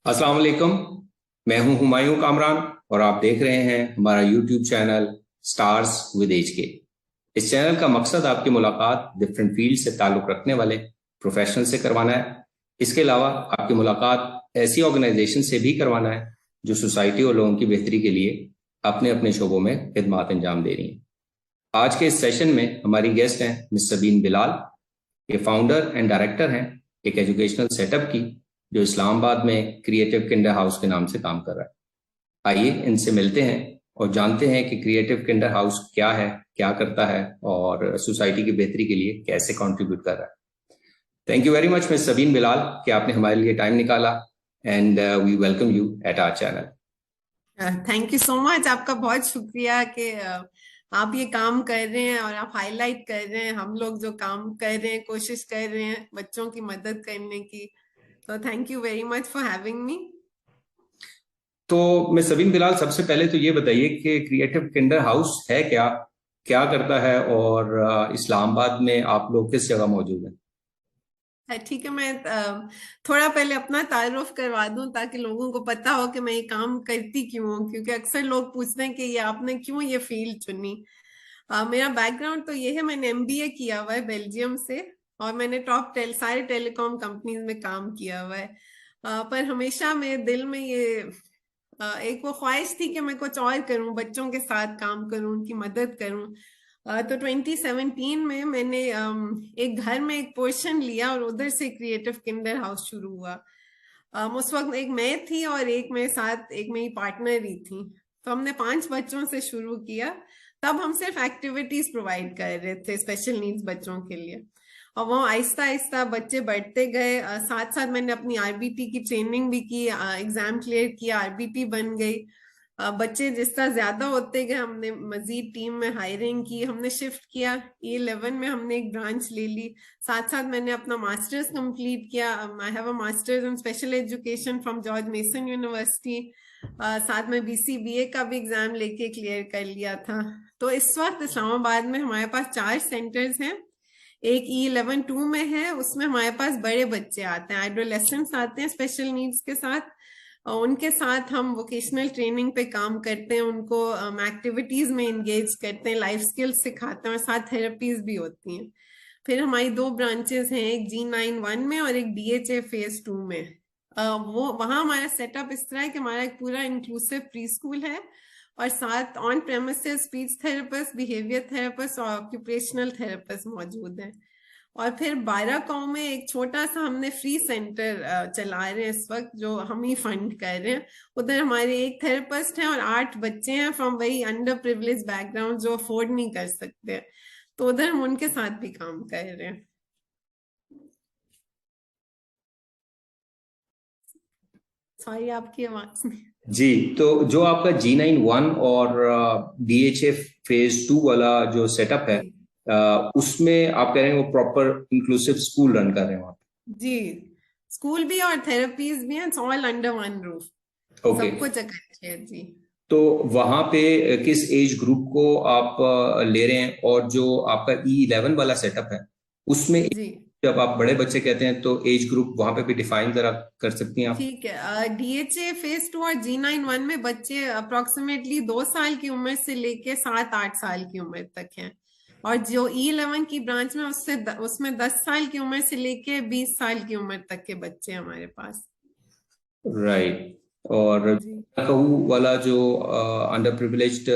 अस्सलाम वालेकुम। मैं हूं हुमायूं कामरान और आप देख रहे हैं हमारा यूट्यूब चैनल स्टार्स विद एज के। इस चैनल का मकसद आपकी मुलाकात डिफरेंट फील्ड से ताल्लुक़ रखने वाले प्रोफेशनल से करवाना है। इसके अलावा आपकी मुलाकात ऐसी ऑर्गेनाइजेशन से भी करवाना है जो सोसाइटी और लोगों की बेहतरी के लिए अपने अपने शोबों में खिदमात अंजाम दे रही हैं। आज के इस सेशन में हमारी गेस्ट हैं मिस सबीन बिलाल। ये फाउंडर एंड डायरेक्टर हैं एक एजुकेशनल सेटअप की जो इस्लामाबाद में क्रिएटिव किंडर हाउस के नाम से काम कर रहा है। आइए इनसे मिलते हैं और जानते हैं कि क्रिएटिव किंडर हाउस क्या है, क्या करता है और सोसाइटी की बेहतरी के लिए कैसे कंट्रीब्यूट कर रहा है। Thank you very much miss Sabeen Bilal कि आपने हमारे लिए टाइम निकाला and we welcome you at our channel. Thank you so much. आपका बहुत शुक्रिया कि आप ये काम कर रहे हैं और आप हाईलाइट कर रहे हैं हम लोग जो काम कर रहे हैं, कोशिश कर रहे हैं बच्चों की मदद करने की। तो thank you very much for having me. तो मिस सबीन बिलाल, सबसे पहले तो ये बताइए कि क्रिएटिव किंडर हाउस है क्या, क्या करता है और इस्लामाबाद में आप लोग किस जगह मौजूद हैं? ठीक है, मैं थोड़ा पहले अपना तारुफ करवा दूं ताकि लोगों को पता हो कि मैं ये काम करती क्यों हूँ, क्योंकि अक्सर लोग पूछते हैं कि ये आपने क्यों ये फील्ड चुनी। मेरा बैकग्राउंड तो ये है, मैंने एमबीए किया हुआ है बेल्जियम से और मैंने सारे टेलीकॉम कंपनीज में काम किया हुआ है। पर हमेशा मेरे दिल में ये एक वो ख्वाहिश थी कि मैं कुछ और करूं, बच्चों के साथ काम करूं, उनकी मदद करूं। तो 2017 में मैंने एक घर में एक पोर्शन लिया और उधर से क्रिएटिव किंडर हाउस शुरू हुआ। उस वक्त एक मैं थी और एक मेरे साथ एक मेरी पार्टनर ही थी। तो हमने 5 बच्चों से शुरू किया। तब हम सिर्फ एक्टिविटीज प्रोवाइड कर रहे थे स्पेशल नीड्स बच्चों के लिए, और वो आहिस्ता आहिस्ता बच्चे बढ़ते गए। साथ साथ मैंने अपनी आरबीटी की ट्रेनिंग भी की, एग्जाम क्लियर किया, आरबीटी बन गई। बच्चे जिस तरह ज्यादा होते गए हमने मजीद टीम में हायरिंग की, हमने शिफ्ट किया। E11 में हमने एक ब्रांच ले ली। साथ साथ मैंने अपना मास्टर्स कंप्लीट किया। I have a masters in special education from George mason university. साथ में बीसीबीए का भी एग्जाम लेके क्लियर कर लिया था। तो इस वक्त इस्लामाबाद में हमारे पास 4 सेंटर्स हैं। एक E11-2 में है, उसमें हमारे पास बड़े बच्चे आते हैं, एडोलेसेंट्स आते हैं स्पेशल नीड्स के साथ। और उनके साथ हम वोकेशनल ट्रेनिंग पे काम करते हैं, उनको एक्टिविटीज में इंगेज करते हैं, लाइफ स्किल्स सिखाते हैं और साथ थेरेपीज भी होती हैं। फिर हमारी 2 ब्रांचेस हैं, एक G91 में और एक DHA फेज 2 में। वो वहाँ हमारा सेटअप इस तरह है कि हमारा एक पूरा इंक्लूसिव प्री स्कूल है और साथ on premises speech therapist, behaviour therapist और ऑक्यूपेशनल थेरेपिस्ट मौजूद हैं। और फिर 12 गांव में एक छोटा सा हमने फ्री सेंटर चला रहे हैं इस वक्त, जो हम ही फंड कर रहे हैं। उधर हमारे एक थेरेपिस्ट हैं और 8 बच्चे हैं from very under privilege background जो अफोर्ड नहीं कर सकते, तो उधर हम उनके साथ भी काम कर रहे हैं। सॉरी, आपकी आवाज नहीं। जी, तो जो आपका G91 और DHA फेज 2 वाला जो सेटअप है, जी उसमें आप कह रहे हैं वो प्रॉपर इंक्लूसिव स्कूल रन कर रहे हैं वहाँ जी, स्कूल भी और थेरेपीज भी हैं, ऑल अंडर वन रूफ, पे? ओके। सब कुछ इकट्ठे है जी। तो वहाँ पे किस एज ग्रुप को आप ले रहे हैं, और जो आपका E11 वाला सेटअप है उसमें जी जब आप बड़े बच्चे कहते हैं तो एज ग्रुप वहाँ पे भी डिफाइन जरा कर सकती हैं आप? ठीक है, DHA फेज 2 और G91 में बच्चे अप्रोक्सीमेटली 2 साल की उम्र से लेके 7-8 साल की उम्र तक हैं। और जो E11 की ब्रांच में उसमें 10 साल की उम्र से लेके 20 साल की उम्र तक के बच्चे हैं हमारे पास। राइट। और जी कहूँ वाला जो अंडर प्रिविलेज्ड,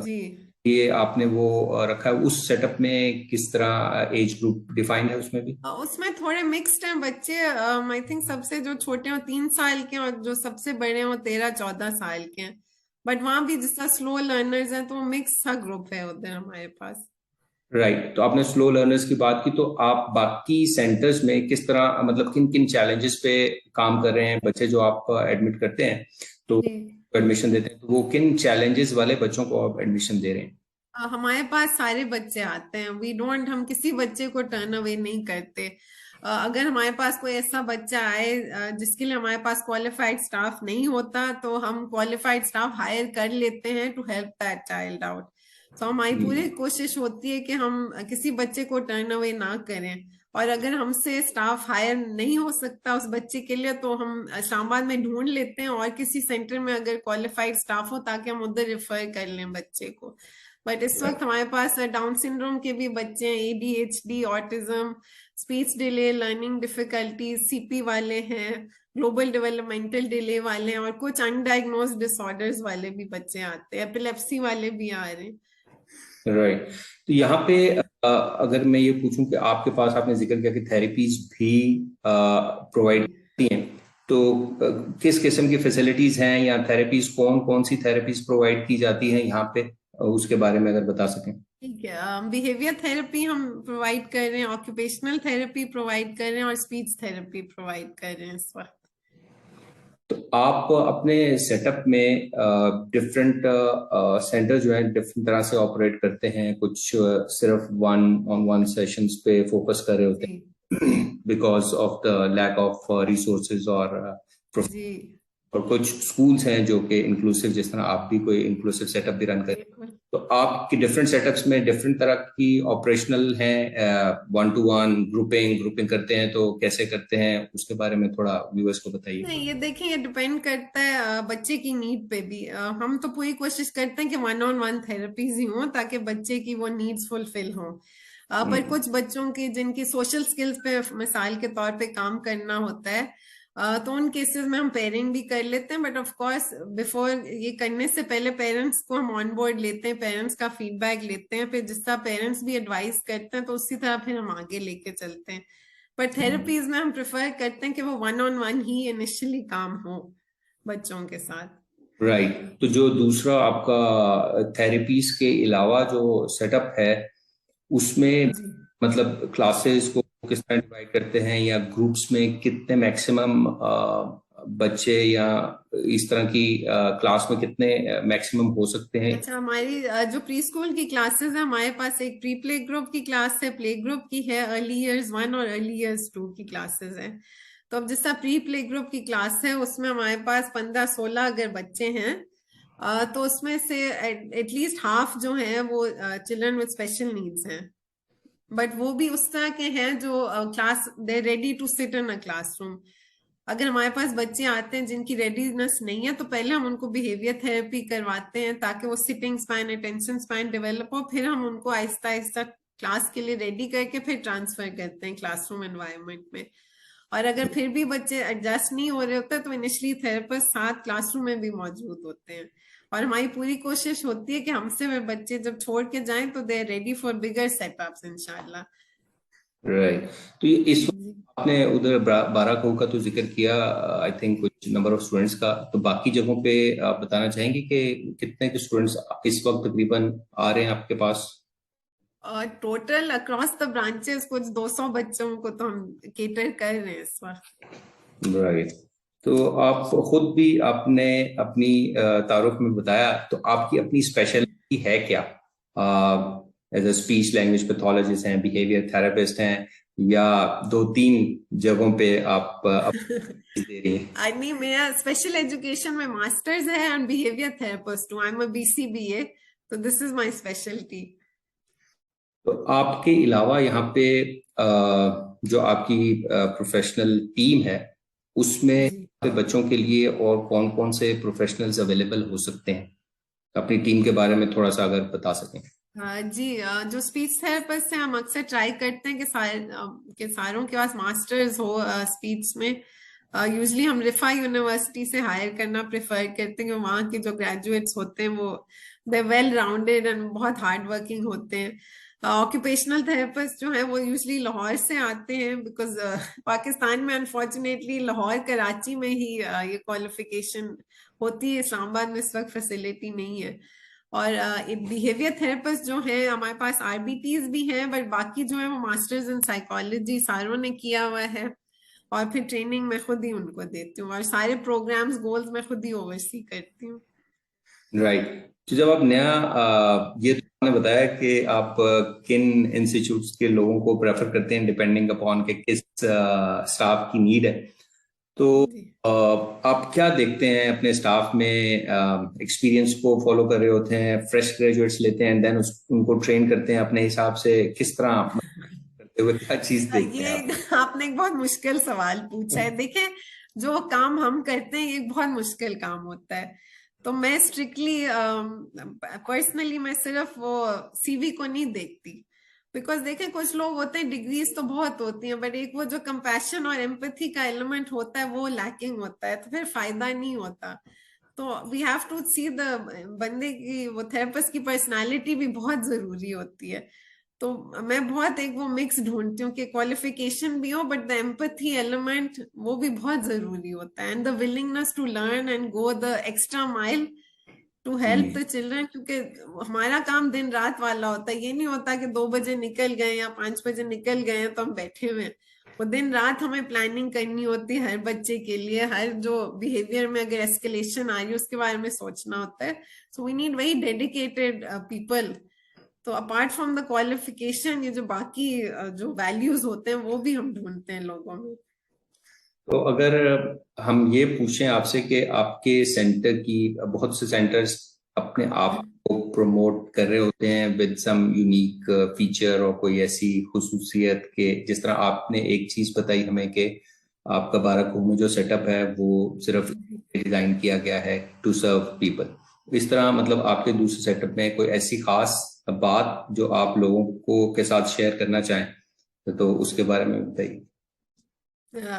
जी, ये आपने वो रखा है, उस सेटअप में किस तरह एज ग्रुप डिफाइंड है उसमें भी? उसमें थोड़े मिक्स्ड हैं बच्चे। आई थिंक सबसे जो छोटे हैं वो 3 साल के हैं और जो सबसे बड़े हैं वो 13-14 साल के हैं। बट वहां भी जिस तरह स्लो लर्नर्स हैं तो वो मिक्स सा ग्रुप है उधर हमारे पास। राइट। तो आपने स्लो लर्नर्स की बात की, तो आप बाकी सेंटर्स में किस तरह, मतलब किन किन चैलेंजेस पे काम कर रहे हैं? बच्चे जो आप एडमिट करते हैं तो जी, एडमिशन देते हैं, तो वो किन चैलेंजेस वाले बच्चों को आप एडमिशन दे रहे हैं? हमारे पास सारे बच्चे आते हैं, हम किसी बच्चे को टर्न अवे नहीं करते। अगर हमारे पास कोई ऐसा बच्चा आए जिसके लिए हमारे पास क्वालिफाइड स्टाफ नहीं होता तो हम क्वालिफाइड स्टाफ हायर कर लेते हैं to help that child out. तो हमारी पूरी कोशिश होती है कि हम किसी बच्चे को टर्न अवे ना करें। और अगर हमसे स्टाफ हायर नहीं हो सकता उस बच्चे के लिए तो हम इस्लामाबाद में ढूंढ लेते हैं और किसी सेंटर में अगर क्वालिफाइड स्टाफ हो ताकि हम उधर रेफर कर लें बच्चे को। बट इस वक्त हमारे पास डाउन सिंड्रोम के भी बच्चे हैं, ADHD, autism, speech delay, learning difficulties, CP वाले हैं, ग्लोबल डेवलपमेंटल डिले वाले हैं, और कुछ अनडायग्नोज्ड डिसऑर्डर्स वाले भी बच्चे आते हैं, एपिलेप्सी वाले भी आ रहे हैं। राइट। तो यहाँ पे अगर मैं ये पूछूं कि आपके पास, आपने जिक्र किया कि थेरेपीज भी प्रोवाइड करती हैं, तो किस किस्म की फैसिलिटीज हैं या थेरेपीज, कौन कौन सी थेरेपीज प्रोवाइड की जाती हैं यहाँ पे, उसके बारे में अगर बता सकें। ठीक है, बिहेवियर थेरेपी हम प्रोवाइड कर रहे हैं, ऑक्यूपेशनल थेरेपी प्रोवाइड कर रहे हैं और स्पीच थेरेपी प्रोवाइड कर रहे हैं इस वक्त। तो आप अपने सेटअप में डिफरेंट सेंटर जो है डिफरेंट तरह से ऑपरेट करते हैं, कुछ सिर्फ वन ऑन वन सेशंस पे फोकस कर रहे होते हैं because of the lack of resources जी, और कुछ स्कूल्स हैं जो कि इंक्लूसिव, जिस तरह आप भी कोई इंक्लूसिव सेटअप भी रन करें, तो आपकी डिफरेंट सेटअप्स में डिफरेंट तरह की ऑपरेशनल हैं, वन टू वन ग्रुपिंग करते हैं, तो कैसे करते हैं उसके बारे में थोड़ा व्यूअर्स को बताइए। नहीं, ये देखिए, ये डिपेंड करता है बच्चे की नीड पे भी। हम तो पूरी कोशिश करते हैं कि वन ऑन वन थेरेपीज ही हो ताकि बच्चे की वो नीड्स फुलफिल हो। पर कुछ बच्चों की जिनकी सोशल स्किल्स पे मिसाल के तौर पे काम करना होता है, तो उन केसेस में हम पेयरिंग भी कर लेते हैं। बट ऑफ कोर्स बिफोर ये करने से पहले पेरेंट्स को हम ऑन बोर्ड लेते हैं, पेरेंट्स का फीडबैक लेते हैं, फिर जिस तरह पेरेंट्स भी एडवाइस करते हैं तो उसी तरह फिर हम आगे लेके चलते हैं। पर थेरेपीज में हम प्रेफर करते हैं कि वो one on one he initially काम हो बच्चों के साथ। राइट। तो जो दूसरा आपका थेरेपीज के अलावा जो सेटअप है, उसमें मतलब क्लासेस को किस तरह डिवाइड करते हैं, या ग्रुप्स में कितने मैक्सिमम बच्चे, या इस तरह की क्लास में कितने मैक्सिमम हो सकते हैं? अच्छा, हमारी जो प्री स्कूल की क्लासेस है, हमारे पास एक प्री प्ले ग्रुप की क्लास है, प्ले ग्रुप की है, अर्ली ईयर्स 1 और अर्ली ईयर्स 2 की क्लासेस है। तो अब जैसा प्री प्ले ग्रुप की क्लास है उसमें हमारे पास 15-16 अगर बच्चे हैं, तो उसमें से एटलीस्ट हाफ जो है वो चिल्ड्रन विद स्पेशल नीड्स हैं। बट वो भी उस तरह के हैं जो class they ready to sit in a classroom. अगर हमारे पास बच्चे आते हैं जिनकी रेडीनेस नहीं है तो पहले हम उनको बिहेवियर थेरेपी करवाते हैं ताकि वो sitting span, attention span develop हो, फिर हम उनको आहिस्ता आहिस्ता क्लास के लिए रेडी करके फिर ट्रांसफर करते हैं क्लासरूम एनवायरनमेंट में। और अगर फिर भी बच्चे एडजस्ट नहीं हो रहे होते तो इनिशियली थेरेपिस्ट साथ क्लासरूम में भी मौजूद होते हैं। और हमारी पूरी कोशिश होती है कि हमसे वे बच्चे जब छोड़ के जाएं तो they are ready for bigger setups इंशाल्लाह। राइट। तो ये इस आपने उधर बाराकोह का तो जिक्र किया, आई थिंक कुछ नंबर ऑफ स्टूडेंट्स का, तो बाकी जगहों पे आप बताना चाहेंगे कि कितने के स्टूडेंट्स इस वक्त तकरीबन आ रहे हैं आपके पास? और टोटल अक्रॉस द ब्रांचेस कुछ 200 बच्चों को तो हम केटर कर रहे हैं इस वक्त। राइट। तो आप खुद भी आपने अपनी तारुफ में बताया, तो आपकी अपनी स्पेशलिटी है क्या? As a speech language pathologist हैं, बिहेवियर थेरेपिस्ट हैं, या 2-3 जगहों पे आप दे रही हैं? नहीं, मेरा स्पेशल एजुकेशन में मास्टर्स है एंड बिहेवियर थेरेपिस्ट हूँ। आई एम अ BCBA, तो दिस इज माय स्पेशलिटी। तो आपके अलावा यहाँ पे जो आपकी प्रोफेशनल टीम है, उसमें बच्चों के लिए और कौन कौन से प्रोफेशनल्स अवेलेबल हो सकते हैं? अपनी टीम के बारे में थोड़ा सा अगर बता सकें। जी, जो स्पीच थेरेपिस्ट है हम अक्सर ट्राई करते हैं कि सारों के पास मास्टर्स हो स्पीच में। यूजली हम रिफा यूनिवर्सिटी से हायर करना प्रेफर करते हैं कि वहाँ के जो ग्रेजुएट्स होते हैं वो दे वेल राउंडेड एंड बहुत हार्ड वर्किंग होते हैं। ऑक्यूपेशनल थेरेपिस्ट जो है वो यूजली लाहौर से आते हैं, बिकॉज पाकिस्तान में अनफॉर्चुनेटली लाहौर कराची में ही ये क्वालिफिकेशन होती है, इस्लामाबाद में इस वक्त फैसिलिटी नहीं है। और बिहेवियर थेरेपिस्ट जो है हमारे पास RBTs भी हैं, बट बाकी जो है वो मास्टर्स इन साइकोलॉजी सारों ने किया हुआ है, और फिर ट्रेनिंग मैं खुद ही उनको देती हूँ और सारे प्रोग्राम्स गोल्स मैं खुद ही ओवरसी करती हूँ। राइट। तो जब आप नया ये तो आपने बताया कि आप किन इंस्टीट्यूट्स के लोगों को प्रेफर करते हैं डिपेंडिंग अपॉन के किस स्टाफ की नीड है, तो आप क्या देखते हैं अपने स्टाफ में? एक्सपीरियंस को फॉलो कर रहे होते हैं, फ्रेश ग्रेजुएट्स लेते हैं, देन उनको ट्रेन करते हैं अपने हिसाब से, किस तरह आप वो क्या चीज देखते हैं ये आप? आपने एक बहुत मुश्किल सवाल पूछा है। देखिए, जो काम हम करते हैं ये बहुत मुश्किल काम होता है। तो मैं स्ट्रिक्टली पर्सनली मैं सिर्फ वो सीवी को नहीं देखती। बिकॉज देखें, कुछ लोग होते हैं, डिग्रीज तो बहुत होती हैं, बट एक वो जो कंपैशन और एम्पैथी का एलिमेंट होता है वो लैकिंग होता है, तो फिर फायदा नहीं होता। तो we have to see the बंदे की, वो थेरेपिस्ट की पर्सनालिटी भी बहुत जरूरी होती है। तो मैं बहुत एक वो मिक्स ढूंढती हूँ कि क्वालिफिकेशन भी हो बट द एम्पैथी एलिमेंट वो भी बहुत जरूरी होता है, and the willingness to learn and go the extra mile to help the children. क्योंकि हमारा काम दिन रात वाला होता है, ये नहीं होता कि 2 बजे निकल गए या 5 बजे निकल गए हैं तो हम बैठे हुए हैं। वो दिन रात हमें प्लानिंग करनी होती है हर बच्चे के लिए, हर जो बिहेवियर में अगर एस्केलेशन आ रही है उसके बारे में सोचना होता है। So we need very dedicated people. तो अपार्ट फ्रॉम द क्वालिफिकेशन, ये जो बाकी जो वैल्यूज होते हैं वो भी हम ढूंढते हैं लोगों में। तो अगर हम ये पूछें आपसे कि आपके सेंटर की, बहुत से सेंटर्स अपने आप को प्रमोट कर रहे होते हैं विद सम यूनिक फीचर और कोई ऐसी खुसूसियत के, जिस तरह आपने एक चीज बताई हमें कि आपका बाराकू में जो सेटअप है वो सिर्फ डिजाइन किया गया है टू सर्व पीपल। इस तरह मतलब आपके दूसरे सेटअप में कोई ऐसी खास बात जो आप लोगों को के साथ शेयर करना चाहें तो उसके बारे में बताइए।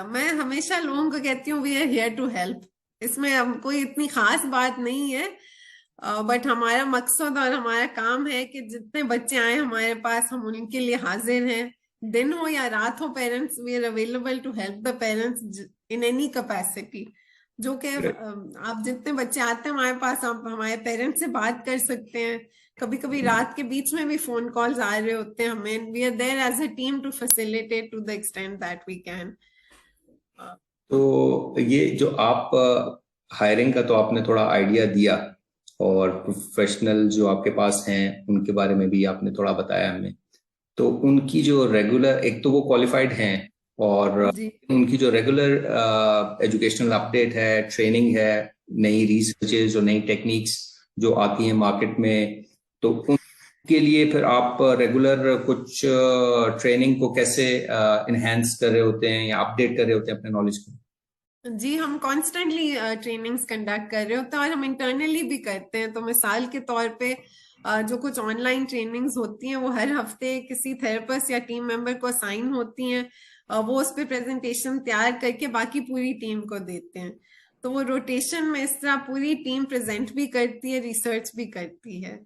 मैं हमेशा लोगों को कहती हूँ we are here to help. इसमें अब कोई इतनी खास बात नहीं है, बट हमारा मकसद और हमारा काम है कि जितने बच्चे आए हमारे पास हम उनके लिए हाजिर हैं। दिन हो या रात हो, parents we are available to help the parents in any capacity. जो कि आप जितने बच्चे आते हैं हमारे पास, आप हमारे पेरेंट्स से बात कर सकते हैं। कभी कभी रात के बीच में भी फोन कॉल्स आ रहे होते हैं हमें। We are there as a team to facilitate to the extent that we can. तो ये जो आप हायरिंग का तो आपने थोड़ा आइडिया दिया, और प्रोफेशनल जो आपके पास हैं उनके बारे में भी आपने थोड़ा बताया हमें। तो उनकी जो रेगुलर, एक तो वो क्वालिफाइड हैं, और जी उनकी जो रेगुलर एजुकेशनल अपडेट है, ट्रेनिंग है, नई रिसर्चेज और नई टेक्निक्स जो आती हैं मार्केट में, तो उनके लिए फिर आप रेगुलर कुछ ट्रेनिंग को कैसे इनहेंस कर रहे होते हैं या अपडेट कर रहे होते हैं अपने नॉलेज को? जी, हम कॉन्स्टेंटली ट्रेनिंग्स कंडक्ट कर रहे होते हैं और हम इंटरनली भी करते हैं। तो मिसाल के तौर पे जो कुछ ऑनलाइन ट्रेनिंग्स होती हैं वो हर हफ्ते किसी थेरेपिस्ट या टीम मेंबर को असाइन होती हैं। वो उस पर प्रेजेंटेशन तैयार करके बाकी पूरी टीम को देते हैं। तो वो रोटेशन में इस तरह पूरी टीम प्रेजेंट भी करती है, रिसर्च भी करती है।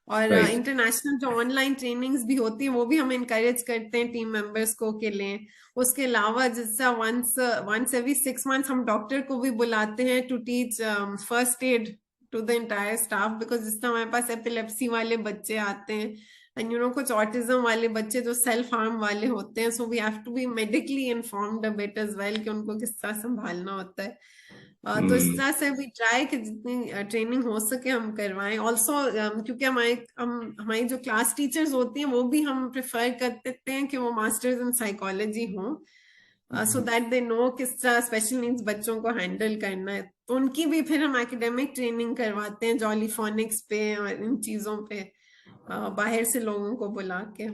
और राइट। इंटरनेशनल जो ऑनलाइन ट्रेनिंग्स भी होती है वो भी हम इनकरेज करते हैं टीम मेंबर्स को के लिए। उसके अलावा जैसा वंस वंस एवरी 6 मंथ्स हम डॉक्टर को भी बुलाते हैं to teach first aid to the entire staff. Because जिस तरह हमारे पास एपिलेप्सी वाले बच्चे आते हैं एंड कुछ ऑटिज्म वाले बच्चे जो सेल्फ हार्म वाले होते हैं, so we have to be medically informed a bit as well कि उनको किस तरह संभालना होता है। तो इस तरह से भी ट्राई कि जितनी ट्रेनिंग हो सके हम करवाएं। ऑल्सो क्योंकि हमारी जो क्लास टीचर्स होती हैं वो भी हम प्रेफर करते हैं कि वो मास्टर्स इन साइकोलॉजी हों, सो दैट दे नो किस तरह स्पेशल नीड्स बच्चों को हैंडल करना है। तो उनकी भी फिर हम एकेडमिक ट्रेनिंग करवाते हैं, जॉलीफोनिक्स पे और इन चीजों पे बाहर से लोगों को बुला के।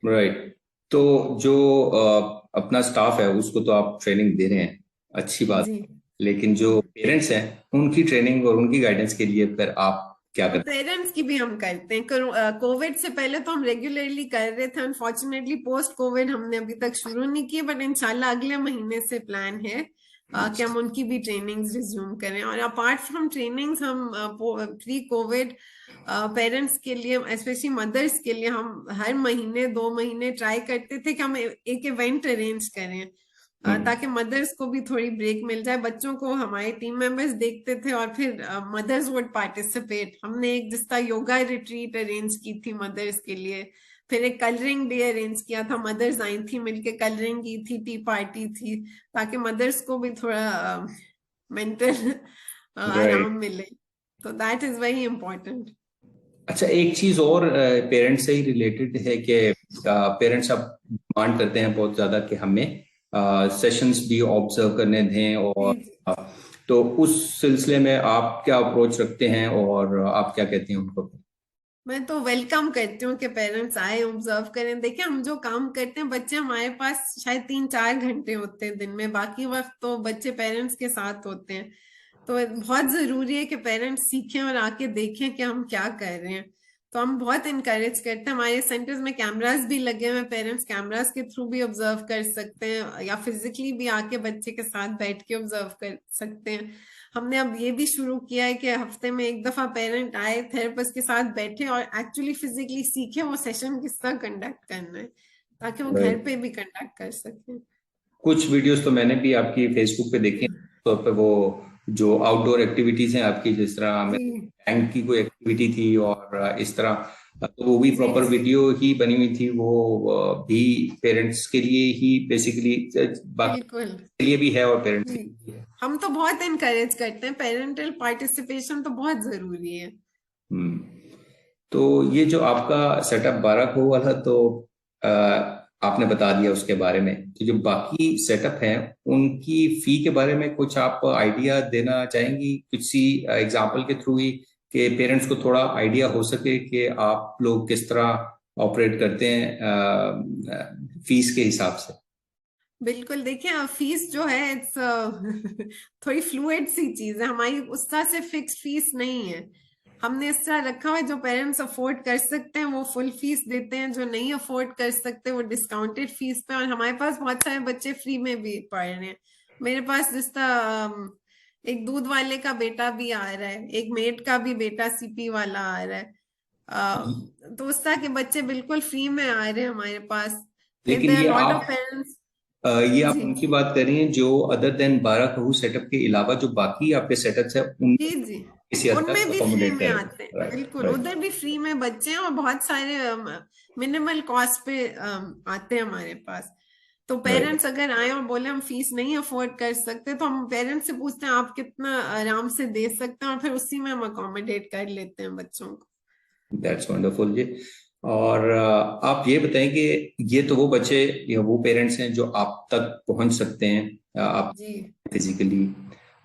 राइट। तो जो अपना स्टाफ है उसको तो आप ट्रेनिंग दे रहे हैं, अच्छी बात, जी, लेकिन जो पेरेंट्स हैं उनकी ट्रेनिंग और उनकी गाइडेंस के लिए फिर आप क्या करते पेरेंट्स की भी हम करते हैं। कोविड से पहले तो हम रेगुलरली कर रहे थे। अनफॉर्चुनेटली पोस्ट कोविड हमने अभी तक शुरू नहीं की, बट इंशाल्लाह अगले महीने से प्लान है हैं? कि हम उनकी भी ट्रेनिंग्स रिज्यूम करें। और अपार्ट फ्रॉम ट्रेनिंग्स हम प्री कोविड पेरेंट्स के लिए, स्पेशली मदर्स के लिए, हम हर महीने 2 महीने ट्राई करते थे कि हम एक इवेंट अरेंज करें ताकि मदर्स को भी थोड़ी ब्रेक मिल जाए। बच्चों को हमारे टीम मेंबर्स देखते थे और फिर मदर्स वुड पार्टिसिपेट। हमने एक जिसका योगा रिट्रीट अरेंज की थी मदर्स के लिए, फिर एक कलरिंग डे अरेंज किया था, मदर्स आई थी मिलके कलरिंग की थी, टी पार्टी थी, ताकि मदर्स को भी थोड़ा मेंटल राइट। आराम मिले। तो दैट इज वेरी इंपॉर्टेंट। अच्छा, एक चीज और पेरेंट्स से ही रिलेटेड है कि पेरेंट्स अब डिमांड करते हैं बहुत ज्यादा कि हमें सेशंस भी ऑब्जर्व करने दें, और तो उस सिलसिले में आप क्या अप्रोच रखते हैं और आप क्या कहते हैं उनको? मैं तो वेलकम करती हूँ कि पेरेंट्स आए, ऑब्जर्व करें। देखिए, हम जो काम करते हैं, बच्चे हमारे पास शायद 3-4 घंटे होते हैं दिन में, बाकी वक्त तो बच्चे पेरेंट्स के साथ होते हैं। तो बहुत जरूरी है कि पेरेंट्स सीखें और आके देखें कि हम क्या कर रहे हैं। तो हम बहुत इनकरेज करते हैं। हमारे सेंटर्स में कैमरास भी लगे हुए हैं, पेरेंट्स कैमरास के थ्रू भी ऑब्जर्व कर सकते हैं, या फिजिकली भी आके बच्चे के साथ बैठ के ऑब्जर्व कर सकते हैं। हमने अब ये भी शुरू किया है कि हफ्ते में एक दफा पेरेंट आए, थेरेपिस्ट के साथ बैठे और एक्चुअली फिजिकली सीखे वो सेशन किस तरह कंडक्ट करना है, ताकि वो घर पे भी कंडक्ट कर सके। कुछ वीडियोस तो मैंने भी आपकी फेसबुक पे देखी, तो पे वो जो आउटडोर एक्टिविटीज हैं आपकी, जिस तरह बैंक की कोई एक्टिविटी थी और इस तरह, तो वो भी प्रॉपर वीडियो ही बनी हुई थी। वो भी पेरेंट्स के लिए ही बेसिकली, बाकी के लिए भी है और पेरेंट्स के लिए भी है। हम तो बहुत इनकरेज करते हैं, पेरेंटल पार्टिसिपेशन तो बहुत जरूरी है। तो ये जो आपका सेटअप 12 को वाला, तो आपने बता दिया उसके बारे में। तो जो बाकी सेटअप हैं उनकी फी के बारे में कुछ आप आइडिया देना चाहेंगी, किसी एग्जांपल के थ्रू ही, कि पेरेंट्स को थोड़ा आइडिया हो सके कि आप लोग किस तरह ऑपरेट करते हैं फीस के हिसाब से। बिल्कुल, देखिए फीस जो है इट्स थोड़ी फ्लूइड सी चीज है, हमारी उस तरह से फिक्स्ड फीस नहीं है। हमने इस तरह रखा हुआ है, जो पेरेंट्स अफोर्ड कर सकते हैं वो फुल फीस देते हैं, जो नहीं अफोर्ड कर सकते वो डिस्काउंटेड फीस पे। और हमारे पास बहुत सारे बच्चे फ्री में भी पढ़ रहे हैं। मेरे पास जिस तरह एक दूध वाले का बेटा भी आ रहा है, एक मेड का भी बेटा सीपी वाला आ रहा है। तो उस तरह के बच्चे बिल्कुल फ्री में आ रहे हैं हमारे पास। लेकिन ये लॉट ऑफ आप पेरेंट्स। ये आप उनकी बात कर रही हैं जो अदर देन 12 कहू सेटअप के अलावा जो बाकी आपके सेटअप्स है उन जी जी, किसी हद उनमें तक भी फ्री अकोमोडेट में करें। आते हैं, राइट, बिल्कुल राइट। उधर भी फ्री में बच्चे हैं, और बहुत सारे मिनिमल कॉस्ट पे आते हैं हमारे पास। तो राइट, पेरेंट्स अगर आए और बोले हम फीस नहीं अफोर्ड कर सकते, तो हम पेरेंट्स से पूछते हैं आप कितना आराम से दे सकते हैं, और फिर उसी में हम अकोमोडेट कर लेते हैं बच्चों को। दैट्स वंडरफुल जी। और आप ये बताएं कि ये तो वो बच्चे या वो पेरेंट्स हैं जो आप तक पहुंच सकते हैं आप जी फिजिकली,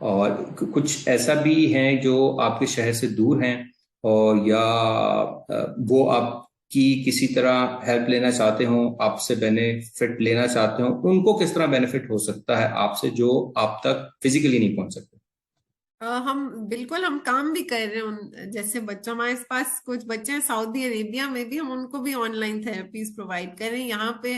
और कुछ ऐसा भी हैं जो आपके शहर से दूर हैं, और या वो आपकी किसी तरह हेल्प लेना चाहते हो, आपसे बेनिफिट लेना चाहते हो, उनको किस तरह बेनिफिट हो सकता है आपसे, जो आप तक फिजिकली नहीं पहुंच सकते? हम बिल्कुल हम काम भी कर रहे हैं उन जैसे बच्चों। हमारे पास कुछ बच्चे हैं सऊदी अरेबिया में भी, हम उनको भी ऑनलाइन थेरेपीज प्रोवाइड कर रहे हैं। यहाँ पे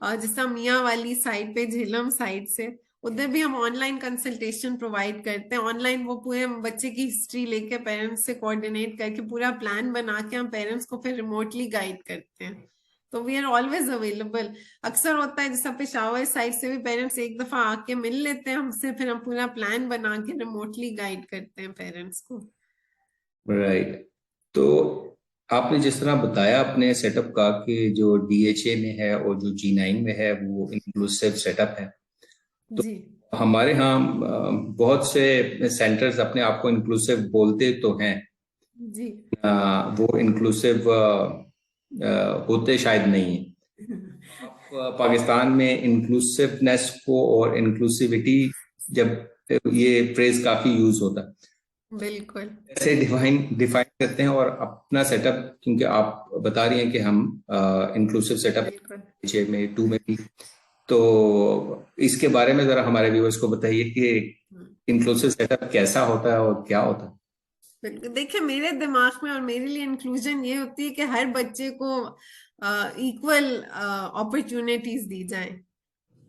जैसा मियाँ वाली साइड पे, झेलम साइड से, उधर भी हम ऑनलाइन कंसल्टेशन प्रोवाइड करते हैं। ऑनलाइन वो पूरे बच्चे की हिस्ट्री लेके पेरेंट्स से कोऑर्डिनेट करके पूरा प्लान बना के हम पेरेंट्स को फिर रिमोटली गाइड करते हैं। तो वी आर ऑलवेज अवेलेबल। अक्सर होता है जैसा पेशावर साइड से भी पेरेंट्स एक दफा आके मिल लेते हैं हमसे, फिर हम पूरा प्लान बना के रिमोटली गाइड करते हैं पेरेंट्स को। राइट। तो आपने जिस तरह बताया अपने सेटअप का कि जो डीएचए में है और जो जी9 में है वो इंक्लूसिव सेटअप है, तो जी हमारे यहाँ बहुत से सेंटर्स अपने आप को इंक्लूसिव बोलते तो हैं, जी वो इंक्लूसिव होते शायद नहीं है। पाकिस्तान में इंक्लूसिवनेस को और इंक्लूसिविटी, जब ये फ्रेज काफी यूज होता है, बिल्कुल कैसे डिफाइन करते हैं? और अपना सेटअप, क्योंकि आप बता रही हैं कि हम इंक्लूसिव सेटअप में 2 में भी, तो इसके बारे में जरा हमारे व्यूअर्स को बताइए कि इंक्लूसिव सेटअप कैसा होता है और क्या होता है। देखिए, मेरे दिमाग में और मेरे लिए इंक्लूजन ये होती है कि हर बच्चे को इक्वल अपॉर्चुनिटीज दी जाए।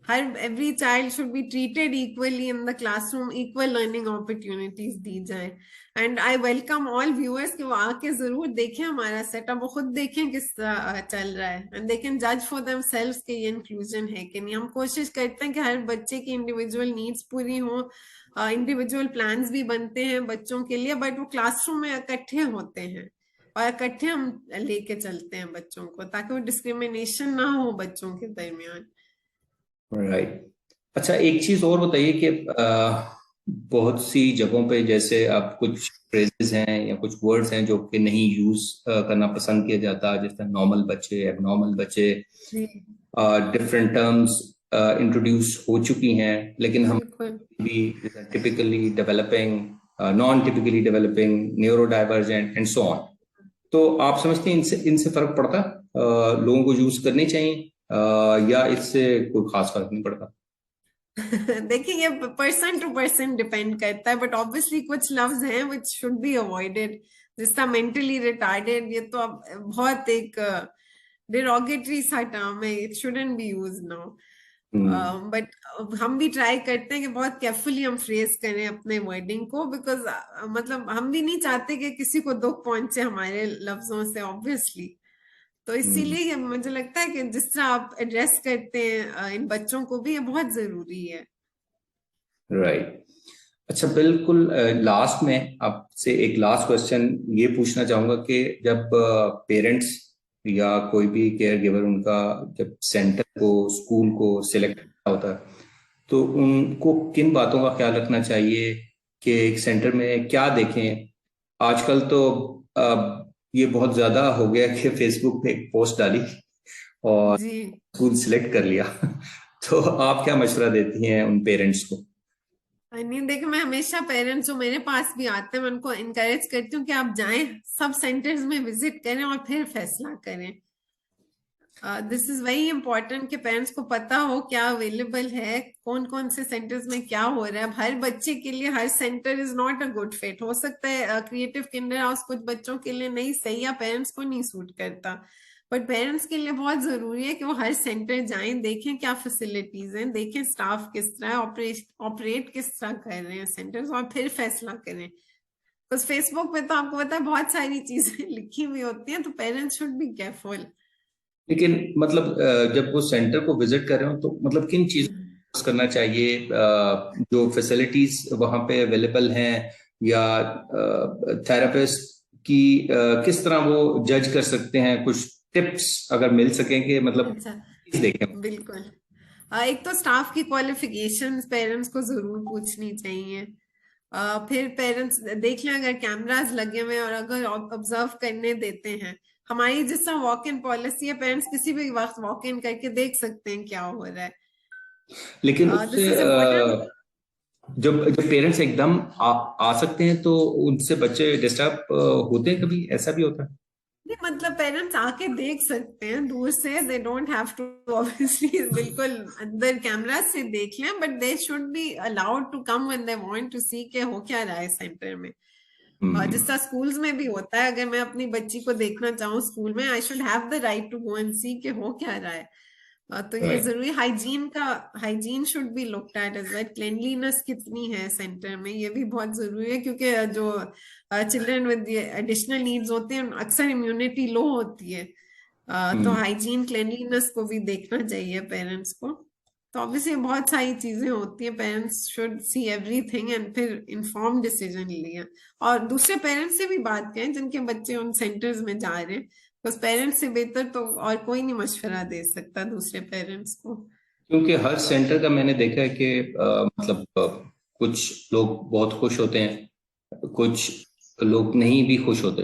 हर every child should be treated equally in the classroom, equal learning opportunities दी जाए। And I welcome all viewers कि वो आके जरूर देखें हमारा सेटअप, वो खुद देखें किस तरह चल रहा है, एंड दे कैन जज फॉर देमसेल्व्स कि ये इंक्लूजन है कि नहीं। हम कोशिश करते हैं कि हर बच्चे की इंडिविजुअल नीड्स पूरी हो, इंडिविजुअल प्लान्स भी बनते हैं बच्चों के लिए, बट वो क्लासरूम में इकट्ठे होते हैं और इकट्ठे हम लेके चलते हैं बच्चों को, ताकि वो डिस्क्रिमिनेशन ना हो बच्चों के दरमियान। राइट। अच्छा, एक चीज और बताइए कि बहुत सी जगहों पे जैसे आप कुछ फ्रेजेस हैं या कुछ वर्ड्स हैं जो कि नहीं यूज करना पसंद किया जाता, जिस तरह नॉर्मल बच्चे, एबनॉर्मल बच्चे, डिफरेंट टर्म्स इंट्रोड्यूस हो चुकी हैं, लेकिन हम भी typically developing, non typically developing, neuro divergent and so on, तो आप समझते हैं इनसे इनसे फर्क पड़ता है? लोगों को यूज करनी चाहिए या इससे कोई खास फर्क नहीं पड़ता? देखिए ये पर्सन टू पर्सन डिपेंड करता है, बट ऑब्वियसली कुछ लफ्ज हैं विच शुड बी अवॉइडेड, जिसका मेंटली रिटार्डेड, ये तो अब बहुत एक डिरोगेटरी सा टर्म है, it shouldn't be use now. But हम भी ट्राई करते हैं कि बहुत केयरफुली हम फ्रेज करें अपने वर्डिंग को, बिकॉज मतलब हम भी नहीं चाहते कि किसी को दुख पहुंचे हमारे लफ्जों से, ऑब्वियसली। तो इसीलिए ये मुझे लगता है कि जिस तरह आप एड्रेस करते हैं इन बच्चों को भी, ये बहुत जरूरी है। राइट। अच्छा, बिल्कुल लास्ट में आपसे एक लास्ट क्वेश्चन ये पूछना चाहूंगा कि जब पेरेंट्स या कोई भी केयर गिवर उनका जब सेंटर को, स्कूल को सिलेक्ट करना होता है, तो उनको किन बातों का ख्याल रखना चाहिए कि एक सेंटर में क्या देखें? आजकल तो ये बहुत ज्यादा हो गया कि फेसबुक पे एक पोस्ट डाली और जी स्कूल सिलेक्ट कर लिया। तो आप क्या मशवरा देती हैं उन पेरेंट्स को? नहीं, देखिए मैं हमेशा पेरेंट्स जो मेरे पास भी आते हैं, मैं उनको इनकरेज करती हूँ कि आप जाएं, सब सेंटर्स में विजिट करें और फिर फैसला करें। दिस इज वेरी इंपॉर्टेंट कि पेरेंट्स को पता हो क्या अवेलेबल है, कौन कौन से सेंटर्स में क्या हो रहा है। अब हर बच्चे के लिए हर centre is not a good fit, हो सकता है क्रिएटिव किंडर हाउस कुछ बच्चों के लिए नहीं सही, या पेरेंट्स को नहीं सूट करता, बट पेरेंट्स के लिए बहुत जरूरी है कि वो हर सेंटर जाएं, देखें क्या फैसिलिटीज हैं, देखें स्टाफ किस तरह ऑपरेट किस तरह कर रहे हैं सेंटर्स, और फिर फैसला करें। बिकॉज फेसबुक पे तो आपको पता है बहुत सारी चीजें लिखी हुई होती हैं, तो पेरेंट्स शुड बी केयरफुल। लेकिन मतलब जब वो सेंटर को विजिट कर रहे हो तो मतलब किन चीजों करना चाहिए? जो फैसिलिटीज वहां पे अवेलेबल हैं, या थेरेपिस्ट की किस तरह वो जज कर सकते हैं? कुछ टिप्स अगर मिल सकें कि मतलब अच्छा, देखें। बिल्कुल। एक तो स्टाफ की क्वालिफिकेशंस पेरेंट्स को जरूर पूछनी चाहिए। फिर पेरेंट्स देख लें अगर कैमरास लगे हुए हैं और अगर ऑब्जर्व करने देते हैं। हमारी जिस तरह वॉक इन पॉलिसी है, पेरेंट्स किसी भी वक्त वॉक इन करके देख सकते हैं क्या हो रहा है। लेकिन दिस उससे इज इम्पोर्टेंट। जब जब पेरेंट्स एकदम आ सकते हैं तो उनसे बच्चे डिस्टर्ब होते हैं, कभी ऐसा भी होता है? नहीं, मतलब पेरेंट्स आके देख सकते हैं दूर से, they don't have to obviously बिल्कुल अंदर कैमरा से देख लें, but they should be allowed to come when they want to see के हो क्या रहा है सेंटर में। जिस तरह स्कूल्स में भी होता है, अगर मैं अपनी बच्ची को देखना चाहूँ स्कूल में, I should have the right to go and see के हो क्या रहा है। तो ये राइट। जरूरी, hygiene should be looked at as well, cleanliness कितनी है सेंटर में, ये भी बहुत जरूरी है, क्योंकि जो चिल्ड्रन विद एडिशनल नीड्स होते हैं अक्सर इम्यूनिटी लो होती है। तो हाइजीन क्लेनलीनेस को भी देखना चाहिए पेरेंट्स को। तो ऑब्वियसली बहुत सारी चीजें होती है, parents should see everything and फिर इन्फॉर्म डिसीजन लिया। और दूसरे पेरेंट्स से भी बात करें जिनके बच्चे उन सेंटर्स में जा रहे हैं, बस पेरेंट्स से बेहतर तो और कोई नहीं मशवरा दे सकता दूसरे पेरेंट्स को। क्योंकि हर सेंटर का मैंने देखा है कि मतलब कुछ लोग बहुत खुश होते हैं, कुछ लोग नहीं भी खुश होते।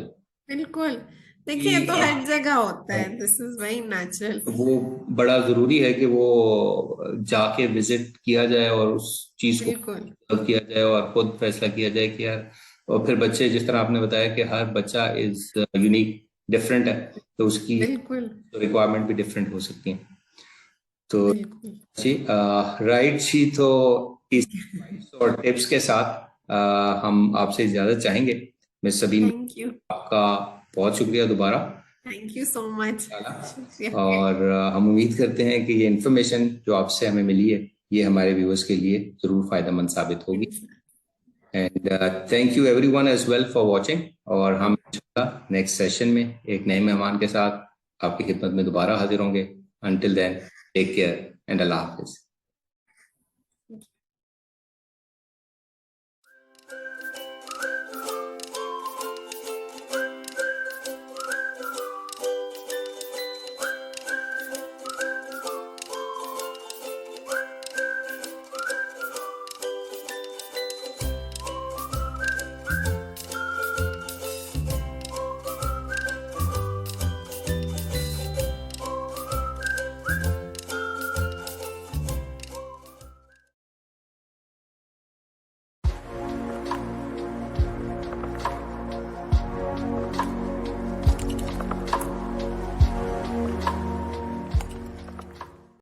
बिल्कुल, देखिए ये कि तो हर जगह होता है, दिस इज वेरी नेचुरल। वो बड़ा जरूरी है कि वो जाके विजिट किया जाए और उस चीज को बिल्कुल observe किया जाए और खुद फैसला किया जाए कि यार। और फिर बच्चे, जिस तरह आपने बताया कि हर बच्चा इज यूनिक, डिफरेंट है, तो उसकी बिल्कुल रिक्वायरमेंट भी डिफरेंट हो सकती है। तो बिल्कुल। जी, राइट जी। तो इस और टिप्स के साथ हम आपसे इजाजत चाहेंगे। मैं सबीन, थैंक यू। आपका बहुत शुक्रिया दोबारा। Thank you so much. शुक्रिया। और हम उम्मीद करते हैं कि ये इन्फॉर्मेशन जो आपसे हमें मिली है, ये हमारे व्यूअर्स के लिए जरूर फायदेमंद साबित होगी। And thank you everyone as well for watching. और हम इंशाल्लाह नेक्स्ट सेशन में एक नए मेहमान के साथ आपकी खिदमत में दोबारा हाजिर होंगे। Until then, take care and अल्लाह हाफिज।